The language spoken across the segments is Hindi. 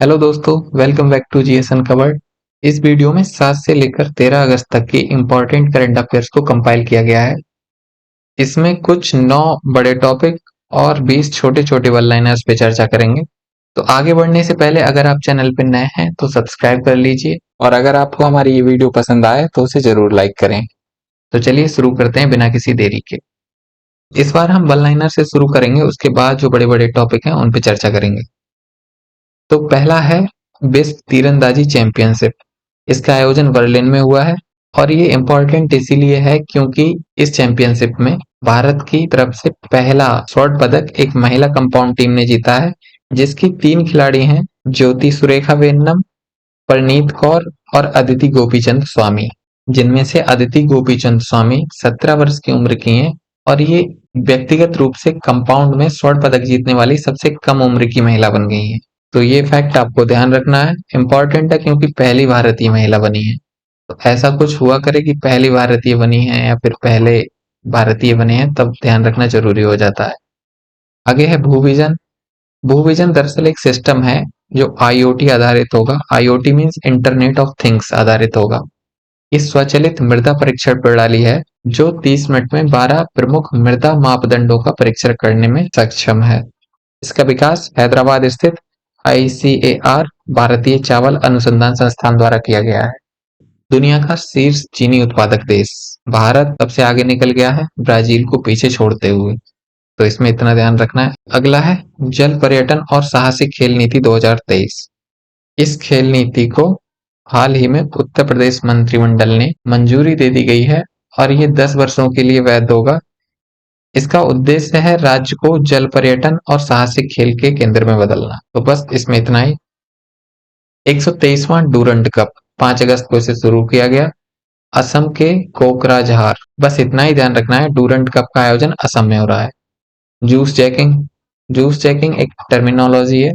हेलो दोस्तों, welcome back to GS uncovered. इस वीडियो में 7 से लेकर 13 अगस्त तक के इम्पोर्टेंट करंट अफेयर्स को कंपाइल किया गया है। इसमें कुछ 9 बड़े टॉपिक और 20 छोटे-छोटे वन लाइनर्स पे चर्चा करेंगे। तो आगे बढ़ने से पहले अगर आप चैनल पे नए हैं तो सब्सक्राइब कर लीजिए और अगर आपको हमारी ये वीडियो पसंद आए तो उसे जरूर लाइक करें। तो चलिए शुरू करते हैं बिना किसी देरी के। इस बार हम वन लाइनर से शुरू करेंगे, उसके बाद जो बड़े-बड़े टॉपिक हैं उन पे चर्चा करेंगे। तो पहला है विश्व तीरंदाजी चैंपियनशिप। इसका आयोजन बर्लिन में हुआ है और ये इम्पोर्टेंट इसीलिए है क्योंकि इस चैंपियनशिप में भारत की तरफ से पहला स्वर्ण पदक एक महिला कंपाउंड टीम ने जीता है, जिसकी 3 खिलाड़ी हैं, ज्योति सुरेखा वेन्नम, परनीत कौर और अदिति गोपीचंद स्वामी। जिनमें से अदिति गोपीचंद स्वामी 17 वर्ष की उम्र की हैं और ये व्यक्तिगत रूप से कंपाउंड में स्वर्ण पदक जीतने वाली सबसे कम उम्र की महिला बन गई हैं। तो ये फैक्ट आपको ध्यान रखना है, इम्पोर्टेंट है क्योंकि पहली भारतीय महिला बनी है। तो ऐसा कुछ हुआ करे कि पहली भारतीय बनी है या फिर पहले भारतीय बने हैं, तब ध्यान रखना जरूरी हो जाता है। आगे है भूविजन। भूविजन दरअसल एक सिस्टम है जो आईओटी आधारित होगा। IoT means internet of things आधारित होगा। ये स्वचालित मृदा परीक्षण प्रणाली है जो 30 मिनट में 12 प्रमुख मृदा मापदंडों का परीक्षण करने में सक्षम है। इसका विकास हैदराबाद स्थित आईसीएआर भारतीय चावल अनुसंधान संस्थान द्वारा किया गया है। दुनिया का शीर्ष चीनी उत्पादक देश भारत सबसे आगे निकल गया है, ब्राजील को पीछे छोड़ते हुए। तो इसमें इतना ध्यान रखना है। अगला है जल पर्यटन और साहसिक खेल नीति 2023। इस खेल नीति को हाल ही में उत्तर प्रदेश मंत्रिमंडल ने मंजूरी दे दी गई है और ये 10 वर्षों के लिए वैध होगा। इसका उद्देश्य है राज्य को जल पर्यटन और साहसिक खेल के केंद्र में बदलना। तो बस इसमें इतना ही। 123वां डूरंड कप 5 अगस्त को इसे शुरू किया गया, असम के कोकराझार। बस इतना ही ध्यान रखना है, डूरंड कप का आयोजन असम में हो रहा है। Juice jacking. जूस जैकिंग एक टर्मिनोलॉजी है।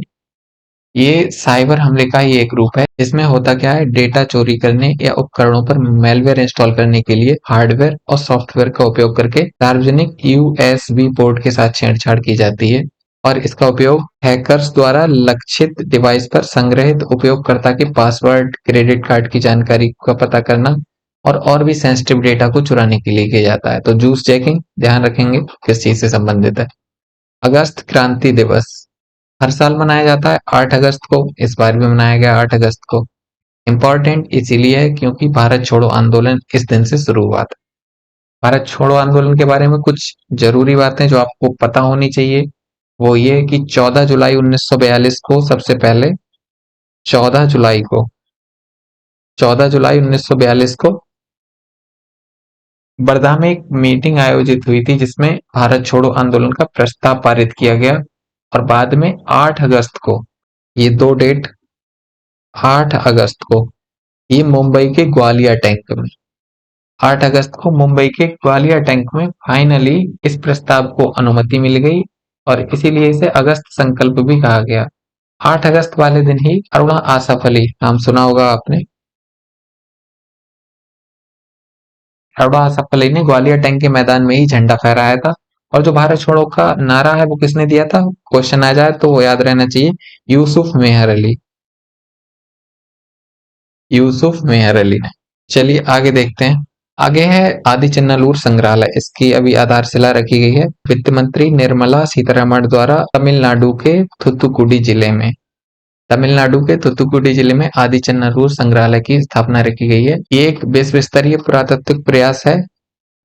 ये साइबर हमले का ही एक रूप है। इसमें होता क्या है, डेटा चोरी करने या उपकरणों पर मेलवेयर इंस्टॉल करने के लिए हार्डवेयर और सॉफ्टवेयर का उपयोग करके सार्वजनिक यूएसबी पोर्ट के साथ छेड़छाड़ की जाती है और इसका उपयोग हैकर्स द्वारा लक्षित डिवाइस पर संग्रहित उपयोगकर्ता के पासवर्ड, क्रेडिट कार्ड की जानकारी का पता करना और भी सेंसिटिव डेटा को चुराने के लिए किया जाता है। तो जूस चेकिंग ध्यान रखेंगे किस चीज से संबंधित है। अगस्त क्रांति दिवस हर साल मनाया जाता है 8 अगस्त को। इस बार भी मनाया गया 8 अगस्त को। इम्पोर्टेंट इसीलिए है क्योंकि भारत छोड़ो आंदोलन इस दिन से शुरू हुआ था। भारत छोड़ो आंदोलन के बारे में कुछ जरूरी बातें जो आपको पता होनी चाहिए, वो ये कि 14 जुलाई 1942 को सबसे पहले 14 जुलाई को 14 जुलाई 1942 को वर्धा में एक मीटिंग आयोजित हुई थी जिसमें भारत छोड़ो आंदोलन का प्रस्ताव पारित किया गया और बाद में 8 अगस्त को, ये दो डेट, 8 अगस्त को ये मुंबई के ग्वालियर टैंक में 8 अगस्त को मुंबई के ग्वालियर टैंक में फाइनली इस प्रस्ताव को अनुमति मिल गई और इसीलिए इसे अगस्त संकल्प भी कहा गया। 8 अगस्त वाले दिन ही अरुणा आसफ अली नाम सुना होगा आपने। अरुणा आसफ अली ने ग्वालियर टैंक के मैदान में ही झंडा फहराया था और जो भारत छोड़ो का नारा है वो किसने दिया था, क्वेश्चन आ जाए तो वो याद रहना चाहिए, यूसुफ मेहर अली। यूसुफ मेहर अली ने। चलिए आगे देखते हैं। आगे है आदि चन्नालूर संग्रहालय। इसकी अभी आधारशिला रखी गई है वित्त मंत्री निर्मला सीतारमण द्वारा तमिलनाडु के थुथुकुडी जिले में। तमिलनाडु के थुथुकुडी जिले में आदि चन्नालूर संग्रहालय की स्थापना रखी गई है। ये एक विश्व स्तरीय पुरातात्विक प्रयास है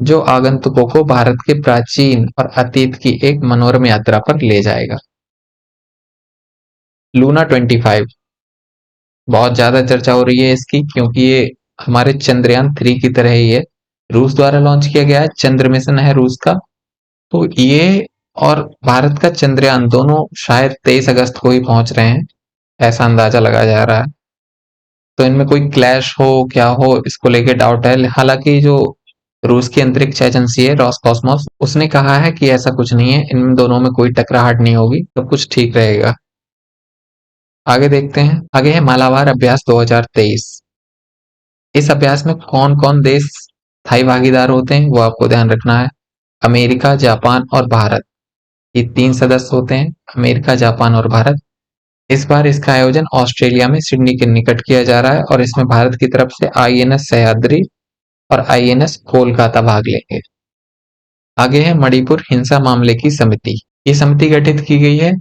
जो आगंतुकों को भारत के प्राचीन और अतीत की एक मनोरम यात्रा पर ले जाएगा। लूना 25 बहुत ज्यादा चर्चा हो रही है इसकी क्योंकि ये हमारे चंद्रयान 3 की तरह ही है। रूस द्वारा लॉन्च किया गया है, चंद्र मिशन है रूस का। तो ये और भारत का चंद्रयान दोनों शायद 23 अगस्त को ही पहुंच रहे हैं, ऐसा अंदाजा लगाया जा रहा है। तो इनमें कोई क्लैश हो क्या हो इसको लेके डाउट है। हालांकि जो रूस की अंतरिक्ष एजेंसी है रॉसकॉस्मोस, उसने कहा है कि ऐसा कुछ नहीं है, इन दोनों में कोई टकराहट नहीं होगी, सब कुछ ठीक रहेगा। आगे देखते हैं। आगे है मालाबार अभ्यास 2023। इस अभ्यास में कौन कौन देश स्थायी भागीदार होते हैं वो आपको ध्यान रखना है। अमेरिका, जापान और भारत, ये 3 सदस्य होते हैं, अमेरिका, जापान और भारत। इस बार इसका आयोजन ऑस्ट्रेलिया में सिडनी के निकट किया जा रहा है और इसमें भारत की तरफ से आईएनएस सह्याद्री और आईएनएस कोलकाता भाग लेंगे। आगे है मणिपुर हिंसा मामले की समिति। ये समिति गठित की गई है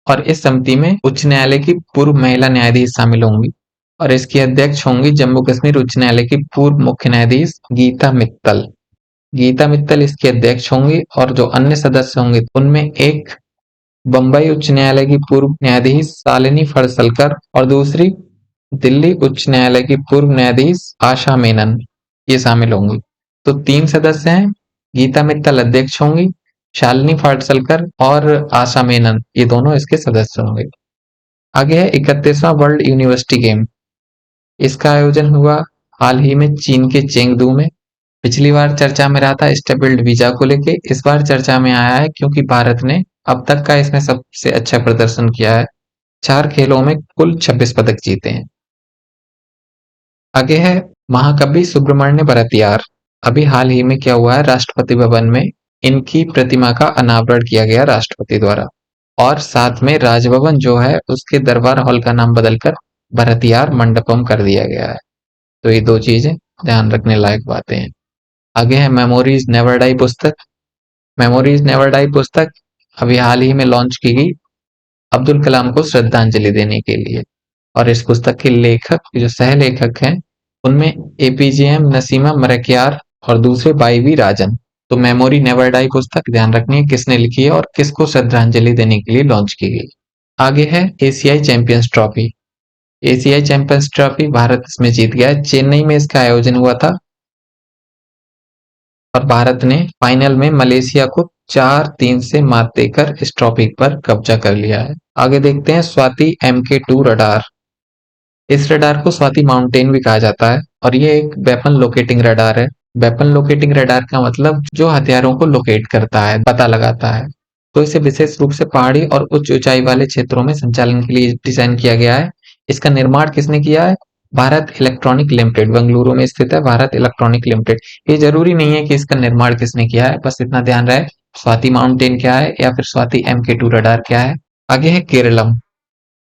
और इस समिति में उच्च न्यायालय की पूर्व महिला न्यायाधीश शामिल होंगी और इसकी अध्यक्ष होंगी जम्मू कश्मीर उच्च न्यायालय की पूर्व मुख्य न्यायाधीश गीता मित्तल। गीता मित्तल इसकी अध्यक्ष होंगी और जो अन्य सदस्य होंगे उनमें एक बंबई उच्च न्यायालय की पूर्व न्यायाधीश शालिनी फड़सलकर और दूसरी दिल्ली उच्च न्यायालय की पूर्व न्यायाधीश आशा मेनन, ये शामिल होंगी। तो 3 सदस्य हैं, गीता मित्तल अध्यक्ष होंगी, शालिनी फड़सलकर और आशा मेनन, ये दोनों इसके सदस्य होंगे। आगे है 31वां वर्ल्ड यूनिवर्सिटी गेम। इसका आयोजन हुआ हाल ही में चीन के चेंगदू में। पिछली बार चर्चा में रहा था स्टेबल्ड वीजा को लेके, इस बार चर्चा में आया है क्योंकि भारत ने अब तक का इसमें सबसे अच्छा प्रदर्शन किया है। 4 खेलों में कुल 26 पदक जीते हैं। आगे है महाकवि सुब्रमण्य भरतियार। अभी हाल ही में क्या हुआ है, राष्ट्रपति भवन में इनकी प्रतिमा का अनावरण किया गया राष्ट्रपति द्वारा और साथ में राजभवन जो है उसके दरबार हॉल का नाम बदलकर भरतियार मंडपम कर दिया गया है। तो ये 2 चीजें ध्यान रखने लायक बातें हैं। आगे है मेमोरीज नेवर डाई पुस्तक। मेमोरीज नेवर डाई पुस्तक अभी हाल ही में लॉन्च की गई अब्दुल कलाम को श्रद्धांजलि देने के लिए और इस पुस्तक के लेखक जो सह लेखक हैं उनमें एपीजेएम नसीमा मरकियार और दूसरे बाईवी राजन। तो मेमोरी नेवर डाई पुस्तक ध्यान रखनी है किसने लिखी है और किसको श्रद्धांजलि देने के लिए लॉन्च की गई। आगे है एशियाई चैंपियंस ट्रॉफी। एशियाई चैंपियंस ट्रॉफी भारत इसमें जीत गया है। चेन्नई में इसका आयोजन हुआ था और भारत ने फाइनल में मलेशिया को 4-3 से मात देकर इस ट्रॉफी पर कब्जा कर लिया है। आगे देखते हैं स्वाति MK2 रडार। इस रडार को स्वाति माउंटेन भी कहा जाता है और ये एक वेपन लोकेटिंग रडार है। वेपन लोकेटिंग रडार का मतलब जो हथियारों को लोकेट करता है, पता लगाता है। तो इसे विशेष रूप से पहाड़ी और उच्च ऊंचाई वाले क्षेत्रों में संचालन के लिए डिजाइन किया गया है। इसका निर्माण किसने किया है? भारत इलेक्ट्रॉनिक लिमिटेड, बेंगलुरु में स्थित है भारत इलेक्ट्रॉनिक लिमिटेड। ये जरूरी नहीं है कि इसका निर्माण किसने किया है, बस इतना ध्यान रहे स्वाति माउंटेन क्या है या फिर स्वाति MK2 रडार क्या है। आगे है केरलम।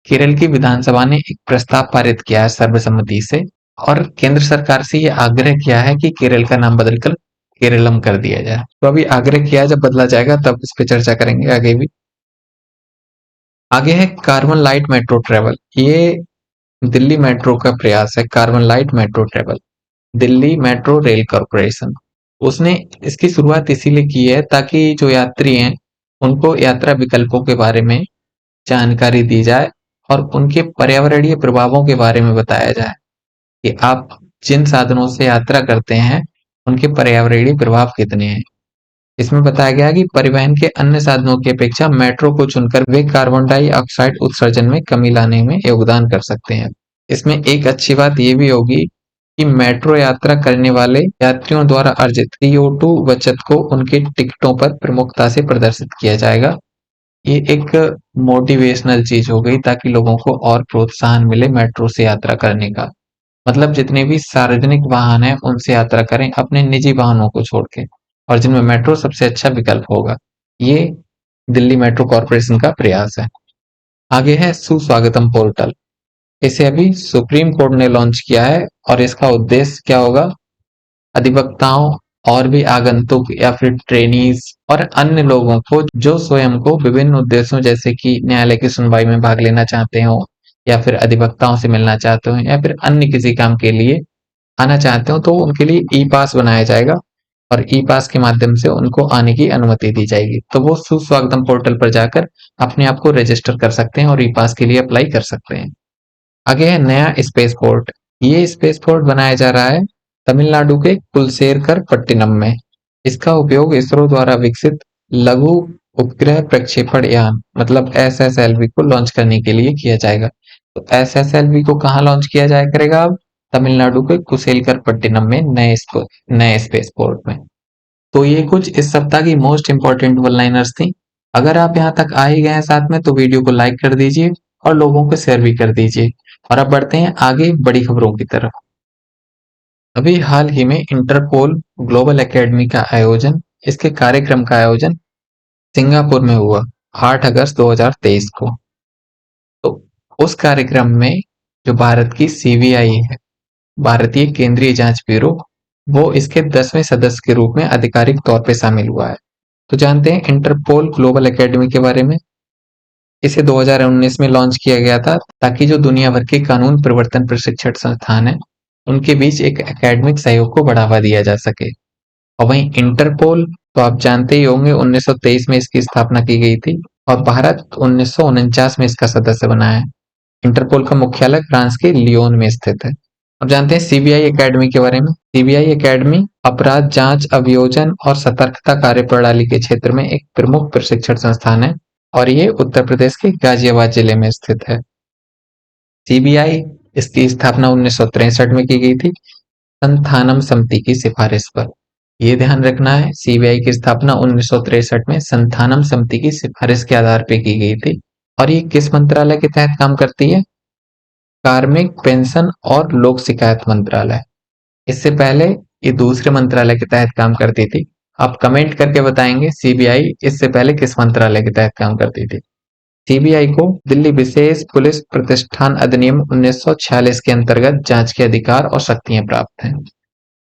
केरल की विधानसभा ने एक प्रस्ताव पारित किया है सर्वसम्मति से और केंद्र सरकार से ये आग्रह किया है कि केरल का नाम बदलकर केरलम कर दिया जाए। तो अभी आग्रह किया है, जब बदला जाएगा तब इस पे चर्चा करेंगे आगे भी। आगे है कार्बन लाइट मेट्रो ट्रेवल। ये दिल्ली मेट्रो का प्रयास है, carbon light metro travel. Delhi metro rail corporation उसने इसकी शुरुआत इसीलिए की है ताकि जो यात्री हैं उनको यात्रा विकल्पों के बारे में जानकारी दी जाए और उनके पर्यावरणीय प्रभावों के बारे में बताया जाए कि आप जिन साधनों से यात्रा करते हैं उनके पर्यावरणीय प्रभाव कितने हैं। इसमें बताया गया कि परिवहन के अन्य साधनों की अपेक्षा मेट्रो को चुनकर वे कार्बन डाइऑक्साइड उत्सर्जन में कमी लाने में योगदान कर सकते हैं। इसमें एक अच्छी बात ये भी होगी कि मेट्रो यात्रा करने वाले यात्रियों द्वारा अर्जित CO2 बचत को उनके टिकटों पर प्रमुखता से प्रदर्शित किया जाएगा। ये एक मोटिवेशनल चीज हो गई ताकि लोगों को और प्रोत्साहन मिले मेट्रो से यात्रा करने का। मतलब जितने भी सार्वजनिक वाहन हैं उनसे यात्रा करें अपने निजी वाहनों को छोड़ के और जिनमें मेट्रो सबसे अच्छा विकल्प होगा। ये दिल्ली मेट्रो कॉरपोरेशन का प्रयास है। आगे है सुस्वागतम पोर्टल। इसे अभी सुप्रीम कोर्ट ने लॉन्च किया है और इसका उद्देश्य क्या होगा? अधिवक्ताओं और भी आगंतुक या फिर ट्रेनीज और अन्य लोगों को जो स्वयं को विभिन्न उद्देश्यों जैसे कि न्यायालय की सुनवाई में भाग लेना चाहते हो या फिर अधिवक्ताओं से मिलना चाहते हो या फिर अन्य किसी काम के लिए आना चाहते हो तो उनके लिए ई पास बनाया जाएगा और ई पास के माध्यम से उनको आने की अनुमति दी जाएगी। तो वो सुस्वागतम पोर्टल पर जाकर अपने आप को रजिस्टर कर सकते हैं और ई पास के लिए अप्लाई कर सकते हैं। आगे है नया स्पेस पोर्ट। ये स्पेस पोर्ट बनाया जा रहा है तमिलनाडु के कुलसेरकर पट्टिनम में। इसका उपयोग इसरो द्वारा विकसित लघु उपग्रह प्रक्षेपण यान मतलब SSLV को लॉन्च करने के लिए किया जाएगा। तो SSLV को कहाँ लॉन्च किया जाया करेगा? अब तमिलनाडु के कुशेलकर पट्टिनम में नए स्पेस पोर्ट में। तो ये कुछ इस सप्ताह की मोस्ट इंपॉर्टेंट वन लाइनर्स थी। अगर आप यहाँ तक आ ही गए हैं साथ में तो वीडियो को लाइक कर दीजिए और लोगों को शेयर भी कर दीजिए। और अब बढ़ते हैं आगे बड़ी खबरों की तरफ। अभी हाल ही में इंटरपोल ग्लोबल एकेडमी का आयोजन, इसके कार्यक्रम का आयोजन सिंगापुर में हुआ 8 अगस्त 2023 को। तो उस कार्यक्रम में जो भारत की सीबीआई है, भारतीय केंद्रीय जांच ब्यूरो, वो इसके 10वें सदस्य के रूप में आधिकारिक तौर पे शामिल हुआ है। तो जानते हैं इंटरपोल ग्लोबल एकेडमी के बारे में। इसे 2019 में लॉन्च किया गया था ताकि जो दुनिया भर के कानून प्रवर्तन प्रशिक्षण संस्थान है, उनके बीच एक एकेडमिक सहयोग को बढ़ावा दिया जा सके। और वहीं इंटरपोल तो आप जानते ही होंगे 1923 में इसकी स्थापना की गई थी और भारत 1949 में इसका सदस्य बना है। इंटरपोल का मुख्यालय फ्रांस के लियोन में स्थित है। अब जानते हैं सीबीआई एकेडमी के बारे में। सीबीआई एकेडमी अपराध जांच, अभियोजन और सतर्कता कार्यप्रणाली के क्षेत्र में एक प्रमुख प्रशिक्षण संस्थान है और ये उत्तर प्रदेश के गाजियाबाद जिले में स्थित है। सीबीआई इसकी स्थापना 1963 में की गई थी संथानम समिति की सिफारिश पर। ये ध्यान रखना है, सीबीआई की स्थापना 1963 में संथानम समिति की सिफारिश के आधार पर की गई थी। और ये किस मंत्रालय के तहत काम करती है? कार्मिक, पेंशन और लोक शिकायत मंत्रालय। इससे पहले ये दूसरे मंत्रालय के तहत काम करती थी। आप कमेंट करके बताएंगे सीबीआई इससे पहले किस मंत्रालय के तहत काम करती थी। सीबीआई को दिल्ली विशेष पुलिस प्रतिष्ठान अधिनियम 1946 के अंतर्गत जांच के अधिकार और शक्तियां प्राप्त हैं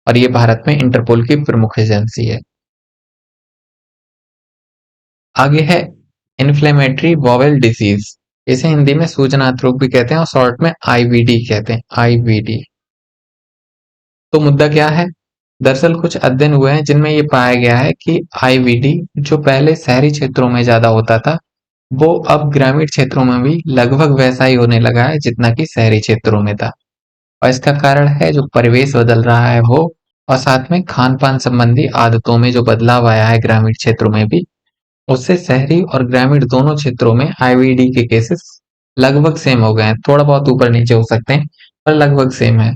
और ये भारत में इंटरपोल की प्रमुख एजेंसी है। आगे है इन्फ्लेमेटरी बॉवेल डिजीज। इसे हिंदी में सूजनात्मक रोग भी कहते हैं और शॉर्ट में आईबीडी कहते हैं, आईबीडी। तो मुद्दा क्या है? दरअसल कुछ अध्ययन हुए हैं जिनमें ये पाया गया है कि आईबीडी जो पहले शहरी क्षेत्रों में ज्यादा होता था, वो अब ग्रामीण क्षेत्रों में भी लगभग वैसा ही होने लगा है जितना कि शहरी क्षेत्रों में था। और इसका कारण है जो परिवेश बदल रहा है वो, और साथ में खान पान संबंधी आदतों में जो बदलाव आया है ग्रामीण क्षेत्रों में भी, उससे शहरी और ग्रामीण दोनों क्षेत्रों में आईबीडी के केसेस लगभग सेम हो गए हैं। थोड़ा बहुत ऊपर नीचे हो सकते हैं पर लगभग सेम है।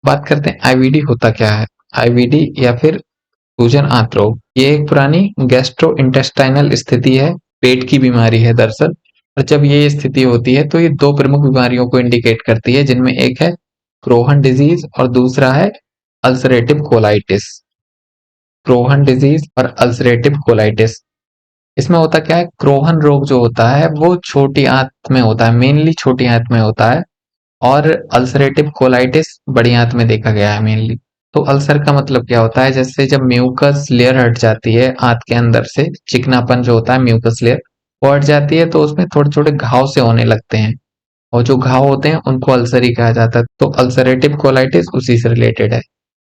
बात करते हैं आईबीडी होता क्या है। आईबीडी या फिर सूजन आंत रोग, ये एक पुरानी गैस्ट्रो इंटेस्टाइनल स्थिति है, पेट की बीमारी है दरअसल। और जब ये स्थिति होती है तो ये दो प्रमुख बीमारियों को इंडिकेट करती है, जिनमें एक है क्रोहन डिजीज और दूसरा है अल्सरेटिव कोलाइटिस। क्रोहन डिजीज और अल्सरेटिव कोलाइटिस, इसमें होता क्या है, क्रोहन रोग जो होता है वो छोटी आंत में होता है, मेनली छोटी आंत में होता है, और अल्सरेटिव कोलाइटिस बड़ी आंत में देखा गया है मेनली। तो अल्सर का मतलब क्या होता है, जैसे जब म्यूकस लेयर हट जाती है आंत के अंदर से, चिकनापन जो होता है म्यूकस लेयर वो हट जाती है तो उसमें थोड़े छोटे घाव से होने लगते हैं, और जो घाव होते हैं उनको अल्सर ही कहा जाता है। तो अल्सरेटिव कोलाइटिस उसी से रिलेटेड है।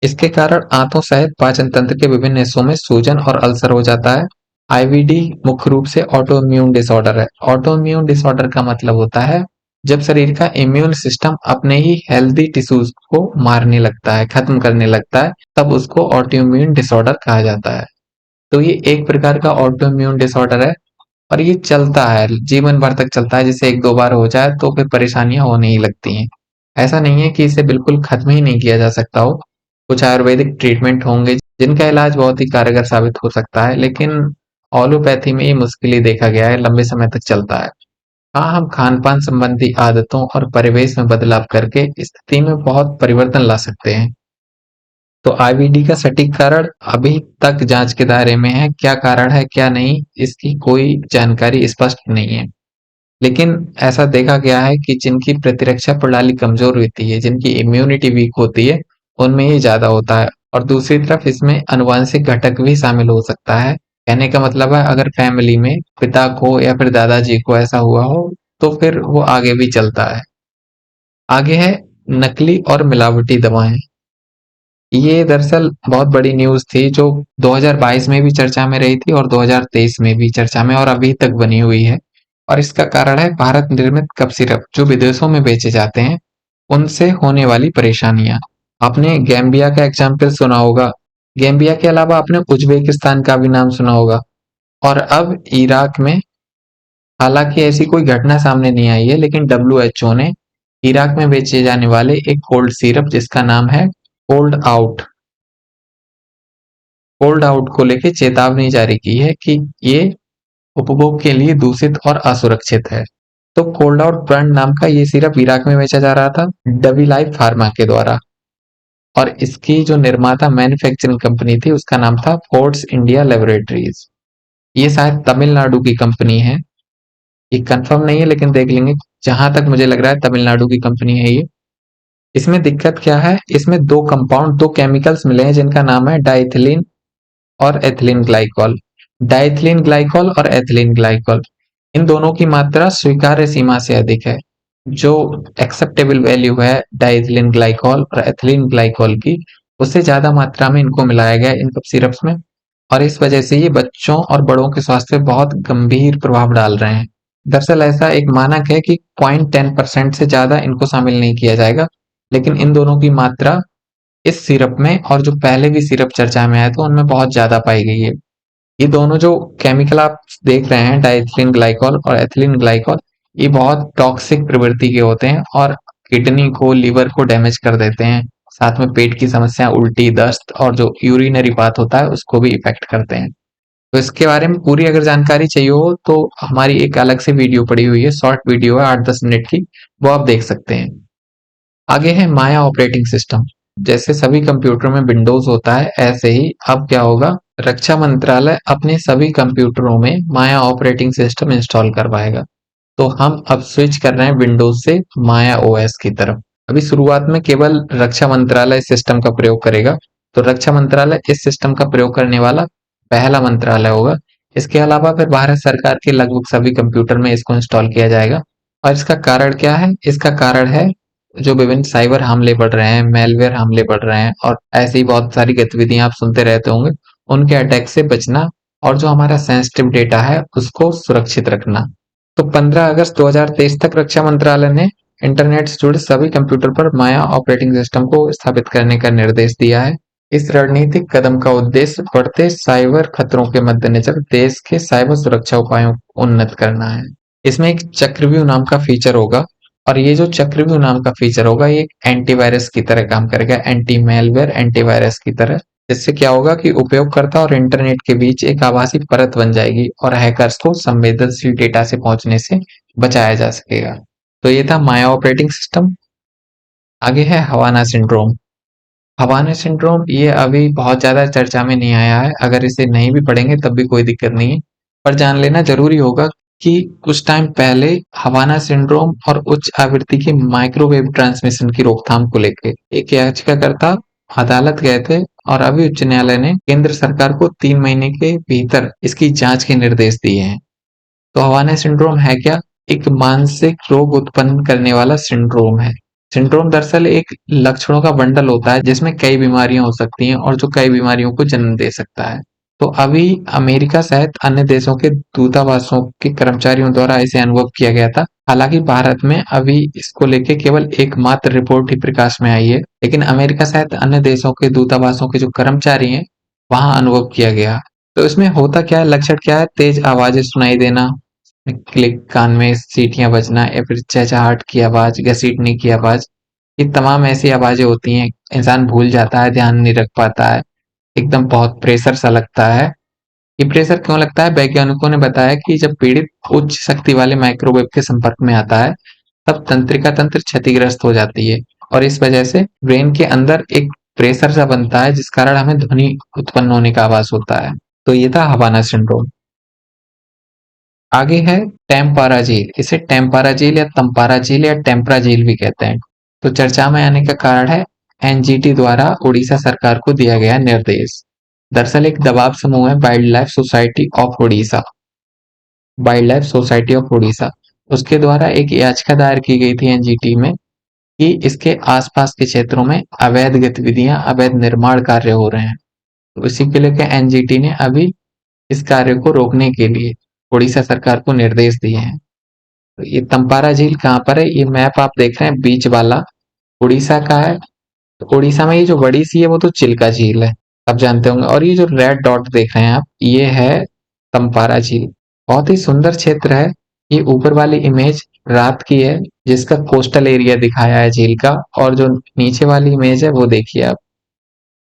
इसके कारण आंतों सहित पाचन तंत्र के विभिन्न हिस्सों में सूजन और अल्सर हो जाता है। आईबीडी मुख्य रूप से ऑटो इम्यून डिसऑर्डर है। ऑटो इम्यून डिसऑर्डर का मतलब होता है जब शरीर का इम्यून सिस्टम अपने ही हेल्दी टिश्यूज को मारने लगता है, खत्म करने लगता है, तब उसको ऑटो इम्यून डिसऑर्डर कहा जाता है। तो ये एक प्रकार का ऑटो इम्यून डिसऑर्डर है और ये चलता है, जीवन भर तक चलता है। जैसे एक दो बार हो जाए तो फिर परेशानियां होने ही लगती हैं। ऐसा नहीं है कि इसे बिल्कुल खत्म ही नहीं किया जा सकता हो। कुछ आयुर्वेदिक ट्रीटमेंट होंगे जिनका इलाज बहुत ही कारगर साबित हो सकता है, लेकिन ऑलोपैथी में ये मुश्किल ही देखा गया है, लंबे समय तक चलता है। हाँ, हम खान-पान संबंधी आदतों और परिवेश में बदलाव करके स्थिति में बहुत परिवर्तन ला सकते हैं। तो आईबीडी का सटीक कारण अभी तक जांच के दायरे में है। क्या कारण है, क्या नहीं, इसकी कोई जानकारी स्पष्ट नहीं है। लेकिन ऐसा देखा गया है कि जिनकी प्रतिरक्षा प्रणाली कमजोर होती है, जिनकी इम्यूनिटी वीक होती है, उनमें ये ज्यादा होता है। और दूसरी तरफ इसमें आनुवांशिक घटक भी शामिल हो सकता है। कहने का मतलब है अगर फैमिली में पिता को या फिर दादाजी को ऐसा हुआ हो तो फिर वो आगे भी चलता है। आगे है नकली और मिलावटी दवाएं। ये दरअसल बहुत बड़ी न्यूज थी जो 2022 में भी चर्चा में रही थी और 2023 में भी चर्चा में और अभी तक बनी हुई है। और इसका कारण है भारत निर्मित कफ सिरप जो विदेशों में बेचे जाते हैं, उनसे होने वाली परेशानियां। आपने गैम्बिया का एग्जाम्पल सुना होगा। गैम्बिया के अलावा आपने उज्बेकिस्तान का भी नाम सुना होगा। और अब इराक में, हालांकि ऐसी कोई घटना सामने नहीं आई है, लेकिन डब्ल्यूएचओ ने इराक में बेचे जाने वाले एक कोल्ड सिरप जिसका नाम है कोल्ड आउट को लेके चेतावनी जारी की है कि ये उपभोग के लिए दूषित और असुरक्षित है। तो कोल्ड आउट ब्रांड नाम का ये सिरप इराक में बेचा जा रहा था डबी लाइफ फार्मा के द्वारा, और इसकी जो निर्माता मैन्युफैक्चरिंग कंपनी थी उसका नाम था फोर्ट्स इंडिया लेबोरेटरीज। ये शायद तमिलनाडु की कंपनी है। ये कंफर्म नहीं है लेकिन देख लेंगे। जहां तक मुझे लग रहा है तमिलनाडु की कंपनी है ये। इसमें दिक्कत क्या है, इसमें दो कंपाउंड, दो केमिकल्स मिले हैं जिनका नाम है डाइथिलीन और एथिलीन ग्लाइकॉल। डाइथिलीन ग्लाइकॉल और एथिलीन ग्लाइकॉल, इन दोनों की मात्रा स्वीकार्य सीमा से अधिक है। जो एक्सेप्टेबल वैल्यू है डाइथिलीन ग्लाइकॉल और एथिलीन ग्लाइकॉल की, उससे ज्यादा मात्रा में इनको मिलाया गया इन कप सिरप्स में, और इस वजह से ये बच्चों और बड़ों के स्वास्थ्य पे बहुत गंभीर प्रभाव डाल रहे हैं। दरअसल ऐसा एक मानक है कि 0.10% से ज्यादा इनको शामिल नहीं किया जाएगा, लेकिन इन दोनों की मात्रा इस सिरप में और जो पहले भी सिरप चर्चा में आया था उनमें बहुत ज्यादा पाई गई है। ये दोनों जो केमिकल आप देख रहे हैं, डाइथिलीन ग्लाइकॉल और एथिलीन ग्लाइकॉल, ये बहुत टॉक्सिक प्रवृत्ति के होते हैं और किडनी को, लिवर को डैमेज कर देते हैं। साथ में पेट की समस्या, उल्टी, दस्त और जो यूरिनरी पाथ होता है उसको भी इफेक्ट करते हैं। तो इसके बारे में पूरी अगर जानकारी चाहिए हो तो हमारी एक अलग से वीडियो पड़ी हुई है, शॉर्ट वीडियो है 8-10 मिनट की, वो आप देख सकते हैं। आगे है माया ऑपरेटिंग सिस्टम। जैसे सभी कंप्यूटर में विंडोज होता है, ऐसे ही अब क्या होगा, रक्षा मंत्रालय अपने सभी कंप्यूटरों में माया ऑपरेटिंग सिस्टम इंस्टॉल करवाएगा। तो हम अब स्विच कर रहे हैं विंडोज से माया ओएस की तरफ। अभी शुरुआत में केवल रक्षा मंत्रालय इस सिस्टम का प्रयोग करेगा, तो रक्षा मंत्रालय इस सिस्टम का प्रयोग करने वाला पहला मंत्रालय होगा। इसके अलावा फिर भारत सरकार के लगभग सभी कंप्यूटर में इसको इंस्टॉल किया जाएगा। और इसका कारण क्या है, इसका कारण है जो विभिन्न साइबर हमले बढ़ रहे हैं, मेलवेयर हमले बढ़ रहे हैं, और ऐसी ही बहुत सारी गतिविधियां आप सुनते रहते होंगे, उनके अटैक से बचना और जो हमारा सेंसिटिव डेटा है उसको सुरक्षित रखना। तो 15 अगस्त 2023 तक रक्षा मंत्रालय ने इंटरनेट से जुड़े सभी कंप्यूटर पर माया ऑपरेटिंग सिस्टम को स्थापित करने का निर्देश दिया है। इस रणनीतिक कदम का उद्देश्य बढ़ते साइबर खतरों के मद्देनजर देश के साइबर सुरक्षा उपायों को उन्नत करना है। इसमें एक चक्रव्यूह नाम का फीचर होगा, और ये जो चक्रव्यूह नाम का फीचर होगा ये एक एंटीवायरस की तरह काम करेगा, एंटी मेलवेयर एंटीवायरस की तरह। इससे क्या होगा कि उपयोगकर्ता और इंटरनेट के बीच एक आभासी परत बन जाएगी और हैकर्स को संवेदनशील डेटा से पहुंचने से बचाया जा सकेगा। तो ये था माया ऑपरेटिंग सिस्टम। आगे है हवाना सिंड्रोम। हवाना सिंड्रोम ये अभी बहुत ज्यादा चर्चा में नहीं आया है, अगर इसे नहीं भी पढ़ेंगे तब भी कोई दिक्कत नहीं है, पर जान लेना जरूरी होगा कि कुछ टाइम पहले हवाना सिंड्रोम और उच्च आवृत्ति के माइक्रोवेव ट्रांसमिशन की रोकथाम को लेकर एक याचिकाकर्ता अदालत गए थे, और अभी उच्च न्यायालय ने केंद्र सरकार को 3 महीने के भीतर इसकी जांच के निर्देश दिए हैं। तो हवाना सिंड्रोम है क्या? एक मानसिक रोग उत्पन्न करने वाला सिंड्रोम है। सिंड्रोम दरअसल एक लक्षणों का बंडल होता है जिसमें कई बीमारियां हो सकती हैं और जो कई बीमारियों को जन्म दे सकता है। तो अभी अमेरिका सहित अन्य देशों के दूतावासों के कर्मचारियों द्वारा इसे अनुभव किया गया था। हालांकि भारत में अभी इसको लेके केवल एकमात्र रिपोर्ट ही प्रकाश में आई है, लेकिन अमेरिका सहित अन्य देशों के दूतावासों के जो कर्मचारी हैं वहां अनुभव किया गया। तो इसमें होता क्या है, लक्षण क्या है, तेज आवाजें सुनाई देना, क्लिक, कान में सीटियां बजना, या फिर चहचहाट की आवाज, घसीटने की आवाज, ये तमाम ऐसी आवाजें होती हैं। इंसान भूल जाता है, ध्यान नहीं रख पाता है, एकदम बहुत प्रेशर सा लगता है। ये प्रेशर क्यों लगता है? वैज्ञानिकों ने बताया कि जब पीड़ित उच्च शक्ति वाले माइक्रोवेव के संपर्क में आता है तब तंत्रिका तंत्र क्षतिग्रस्त हो जाती है, और इस वजह से ब्रेन के अंदर एक प्रेशर सा बनता है जिस कारण हमें ध्वनि उत्पन्न होने का आवाज होता है। तो ये था हवाना सिंड्रोम। आगे है टेम्पारा झील। इसे टेम्पारा झील या तम्पारा झील या टेम्परा झील भी कहते हैं। तो चर्चा में आने का कारण है एनजीटी द्वारा उड़ीसा सरकार को दिया गया निर्देश। दरअसल एक दबाव समूह है wild life society of Orissa, उसके द्वारा एक याचिका दायर की गई थी एनजीटी में कि इसके आसपास के क्षेत्रों में अवैध गतिविधियां, अवैध निर्माण कार्य हो रहे हैं। तो इसी के लेकर एनजीटी ने अभी इस कार्य को रोकने के लिए उड़ीसा सरकार को निर्देश दिए हैं। तो ये तम्पारा झील कहाँ पर है? ये मैप आप देख रहे हैं बीच वाला, उड़ीसा का है। तो उड़ीसा में ये जो बड़ी सी है वो तो चिल्का झील है, आप जानते होंगे, और ये जो रेड डॉट देख रहे हैं आप, ये है तम्पारा झील। बहुत ही सुंदर क्षेत्र है। ये ऊपर वाली इमेज रात की है जिसका कोस्टल एरिया दिखाया है झील का, और जो नीचे वाली इमेज है वो देखिए आप।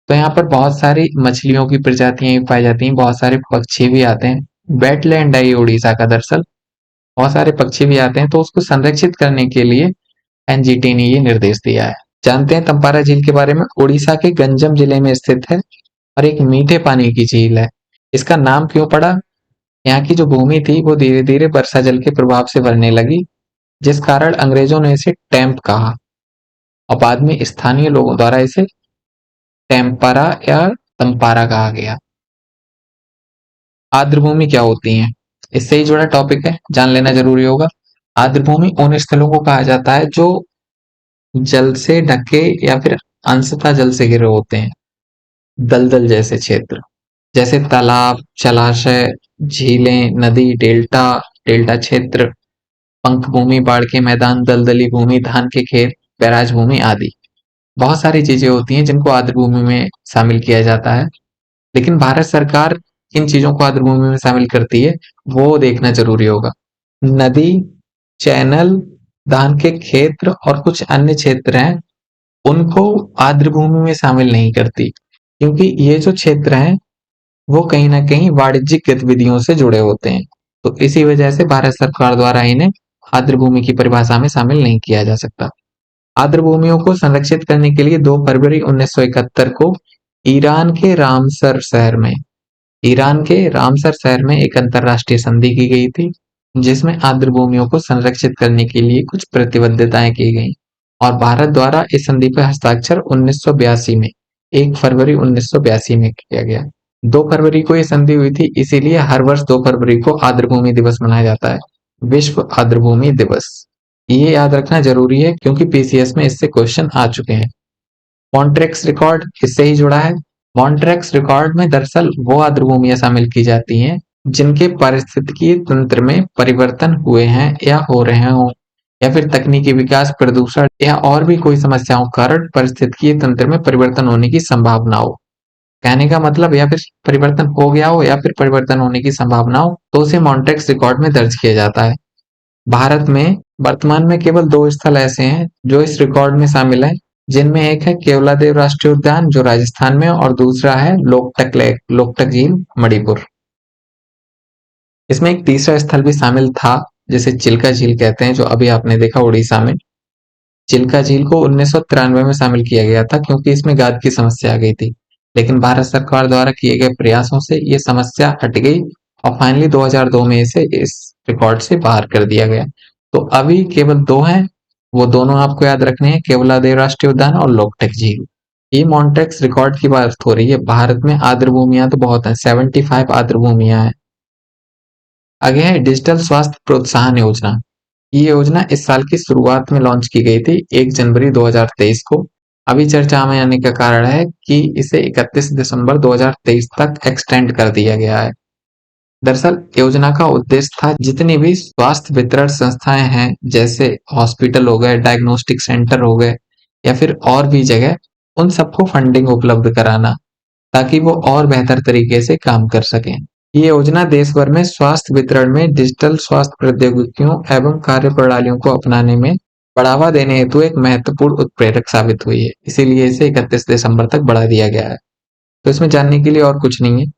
तो यहाँ पर बहुत सारी मछलियों की प्रजातियां पाई जाती हैं, बहुत सारे पक्षी भी आते हैं। वेटलैंड है ये उड़ीसा का, दरअसल बहुत सारे पक्षी भी आते हैं, तो उसको संरक्षित करने के लिए एनजीटी ने ये निर्देश दिया है। जानते हैं तम्पारा झील के बारे में? उड़ीसा के गंजम जिले में स्थित है और एक मीठे पानी की झील है। इसका नाम क्यों पड़ा? यहाँ की जो भूमि थी वो धीरे धीरे वर्षा जल के प्रभाव से भरने लगी, जिस कारण अंग्रेजों ने इसे टैंप कहा और बाद में स्थानीय लोगों द्वारा इसे टेम्परा या तंपारा कहा गया। आर्द्र भूमि क्या होती है, इससे ही जुड़ा टॉपिक है, जान लेना जरूरी होगा। आर्द्र भूमि उन स्थलों को कहा जाता है जो जल से ढके या फिर अंशतः जल से घिरे होते हैं। दलदल जैसे क्षेत्र, जैसे तालाब, जलाशय, झीलें, नदी, डेल्टा, डेल्टा क्षेत्र, पंख भूमि, बाढ़ के मैदान, दलदली भूमि, धान के खेत, बैराज भूमि आदि। बहुत सारी चीजें होती हैं जिनको आर्द्र भूमि में शामिल किया जाता है, लेकिन भारत सरकार किन चीजों को आर्द्र भूमि में शामिल करती है वो देखना जरूरी होगा। नदी, चैनल, धान के क्षेत्र और कुछ अन्य क्षेत्र हैं, उनको आर्द्र भूमि में शामिल नहीं करती, क्योंकि ये जो क्षेत्र हैं वो कहीं ना कहीं वाणिज्यिक गतिविधियों से जुड़े होते हैं। तो इसी वजह से भारत सरकार द्वारा इन्हें आर्द्र भूमि की परिभाषा में शामिल नहीं किया जा सकता। आर्द्र भूमियों को संरक्षित करने के लिए 2 फरवरी 1971 को ईरान के रामसर शहर में एक अंतरराष्ट्रीय संधि की गई थी, जिसमें आर्द्र भूमियों को संरक्षित करने के लिए कुछ प्रतिबद्धताएं की गई और भारत द्वारा इस संधि पर हस्ताक्षर 1982 में 1 फरवरी 1982 में किया गया। 2 फरवरी को ये संधि हुई थी, इसीलिए हर वर्ष 2 फरवरी को आर्द्र भूमि दिवस मनाया जाता है, विश्व आर्द्र भूमि दिवस। ये याद रखना जरूरी है क्योंकि पीसीएस में इससे क्वेश्चन आ चुके हैं। मॉन्ट्रेक्स रिकॉर्ड इससे ही जुड़ा है। मॉन्ट्रेक्स रिकॉर्ड में दरअसल वो आर्द्र भूमियां शामिल की जाती हैं जिनके पारिस्थितिकीय तंत्र में परिवर्तन हुए हैं या हो रहे हों, या फिर तकनीकी विकास, प्रदूषण या और भी कोई समस्याओं के कारण पारिस्थितिकीय तंत्र में परिवर्तन होने की संभावना हो। कहने का मतलब या फिर परिवर्तन हो गया हो या फिर परिवर्तन होने की संभावना हो, तो उसे मॉन्ट्रेक्स रिकॉर्ड में दर्ज किया जाता है। भारत में वर्तमान में केवल 2 स्थल ऐसे हैं जो इस रिकॉर्ड में शामिल हैं, जिनमें एक है केवलादेव राष्ट्रीय उद्यान जो राजस्थान में, और दूसरा है लोकटक झील मणिपुर। इसमें एक तीसरा स्थल भी शामिल था जिसे चिल्का झील कहते हैं, जो अभी आपने देखा उड़ीसा में। चिल्का झील को 1993 में शामिल किया गया था क्योंकि इसमें गाद की समस्या आ गई थी, लेकिन भारत सरकार द्वारा किए गए प्रयासों से ये समस्या हट गई और फाइनली 2002 में इसे इस रिकॉर्ड से बाहर कर दिया गया। तो अभी केवल 2 हैं, वो दोनों आपको याद रखने हैं, केवलादेव राष्ट्रीय उद्यान और लोकटक झील। ये मॉन्ट्रेक्स रिकॉर्ड की बात हो रही है। भारत में आर्द्र भूमियां तो बहुत हैं, 75 आर्द्र भूमियां हैं। आगे है डिजिटल स्वास्थ्य प्रोत्साहन योजना। ये योजना इस साल की शुरुआत में लॉन्च की गई थी 1 जनवरी 2023 को। अभी चर्चा में आने का कारण है कि इसे 31 दिसंबर 2023 तक एक्सटेंड कर दिया गया है। दरअसल योजना का उद्देश्य था जितनी भी स्वास्थ्य वितरण संस्थाएं हैं, जैसे हॉस्पिटल हो गए, डायग्नोस्टिक सेंटर हो गए या फिर और भी जगह, उन सबको फंडिंग उपलब्ध कराना ताकि वो और बेहतर तरीके से काम कर सकें। ये योजना देश भर में स्वास्थ्य वितरण में डिजिटल स्वास्थ्य प्रौद्योगिकियों एवं कार्य प्रणालियों को अपनाने में बढ़ावा देने हेतु एक महत्वपूर्ण उत्प्रेरक साबित हुई है, इसीलिए इसे 31 दिसंबर तक बढ़ा दिया गया है। तो इसमें जानने के लिए और कुछ नहीं है।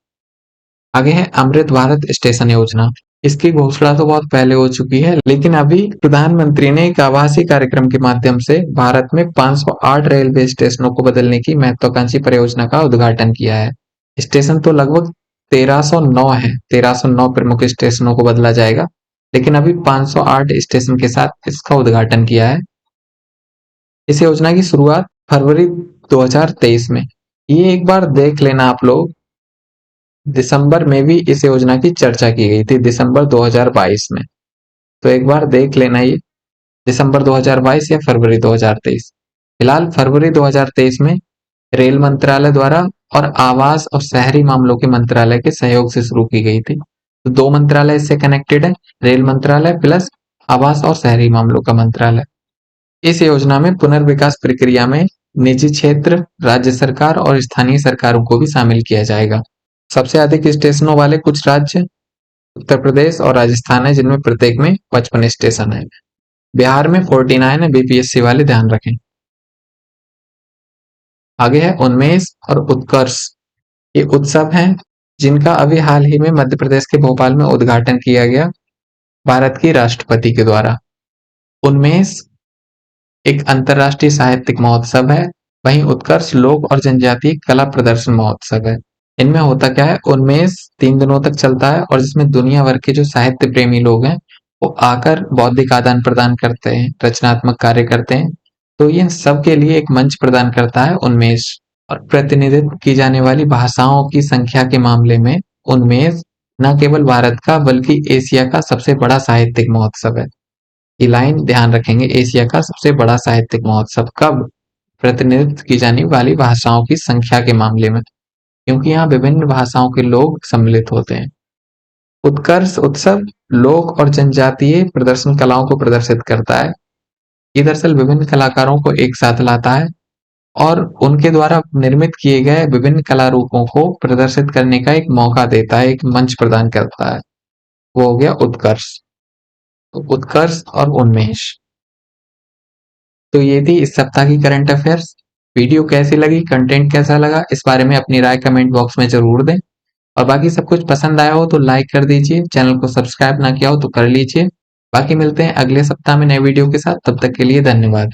आगे है अमृत भारत स्टेशन योजना। इसकी घोषणा तो बहुत पहले हो चुकी है, लेकिन अभी प्रधानमंत्री ने एक आभासी कार्यक्रम के माध्यम से भारत में 508 रेलवे स्टेशनों को बदलने की महत्वाकांक्षी परियोजना का उद्घाटन किया है। स्टेशन तो लगभग 1309 है, 1309 प्रमुख स्टेशनों को बदला जाएगा, लेकिन अभी 508 स्टेशन के साथ इसका उद्घाटन किया है। इस योजना की शुरुआत फरवरी 2023 में, ये एक बार देख लेना आप लोग, दिसंबर में भी इस योजना की चर्चा की गई थी, दिसंबर 2022 में। तो एक बार देख लेना ये दिसंबर 2022 या फरवरी 2023। फिलहाल फरवरी 2023 में रेल मंत्रालय द्वारा और आवास और शहरी मामलों के मंत्रालय के सहयोग से शुरू की गई थी। तो 2 मंत्रालय इससे कनेक्टेड है, रेल मंत्रालय प्लस आवास और शहरी मामलों का मंत्रालय। इस योजना में पुनर्विकास प्रक्रिया में निजी क्षेत्र, राज्य सरकार और स्थानीय सरकारों को भी शामिल किया जाएगा। सबसे अधिक स्टेशनों वाले कुछ राज्य उत्तर प्रदेश और राजस्थान है, जिनमें प्रत्येक में 55 स्टेशन है। बिहार में 49 है, बीपीएससी वाले ध्यान रखें। आगे है उन्मेष और उत्कर्ष। ये उत्सव हैं जिनका अभी हाल ही में मध्य प्रदेश के भोपाल में उद्घाटन किया गया भारत की राष्ट्रपति के द्वारा। उन्मेष एक अंतरराष्ट्रीय साहित्यिक महोत्सव है, वहीं उत्कर्ष लोक और जनजातीय कला प्रदर्शन महोत्सव है। इनमें होता क्या है, उन्मेष 3 दिनों तक चलता है और जिसमें दुनिया भर के जो साहित्य प्रेमी लोग हैं, वो आकर बौद्धिक आदान-प्रदान करते हैं, रचनात्मक कार्य करते हैं। तो ये सबके लिए एक मंच प्रदान करता है उन्मेष। और प्रतिनिधित्व की जाने वाली भाषाओं की संख्या के मामले में उन्मेष न केवल भारत का बल्कि एशिया का सबसे बड़ा साहित्यिक महोत्सव है। ये लाइन ध्यान रखेंगे, एशिया का सबसे बड़ा साहित्यिक महोत्सव कब? प्रतिनिधित्व की जाने वाली भाषाओं की संख्या के मामले में, क्योंकि यहाँ विभिन्न भाषाओं के लोग सम्मिलित होते हैं। उत्कर्ष उत्सव लोक और जनजातीय प्रदर्शन कलाओं को प्रदर्शित करता है। ये दरअसल विभिन्न कलाकारों को एक साथ लाता है और उनके द्वारा निर्मित किए गए विभिन्न कला रूपों को प्रदर्शित करने का एक मौका देता है, एक मंच प्रदान करता है। वो हो गया उत्कर्ष। तो उत्कर्ष और उन्मेष। तो ये थी इस सप्ताह की करंट अफेयर्स। वीडियो कैसी लगी, कंटेंट कैसा लगा, इस बारे में अपनी राय कमेंट बॉक्स में जरूर दें। और बाकी सब कुछ पसंद आया हो तो लाइक कर दीजिए, चैनल को सब्सक्राइब ना किया हो तो कर लीजिए। बाकी मिलते हैं अगले सप्ताह में नए वीडियो के साथ, तब तक के लिए धन्यवाद।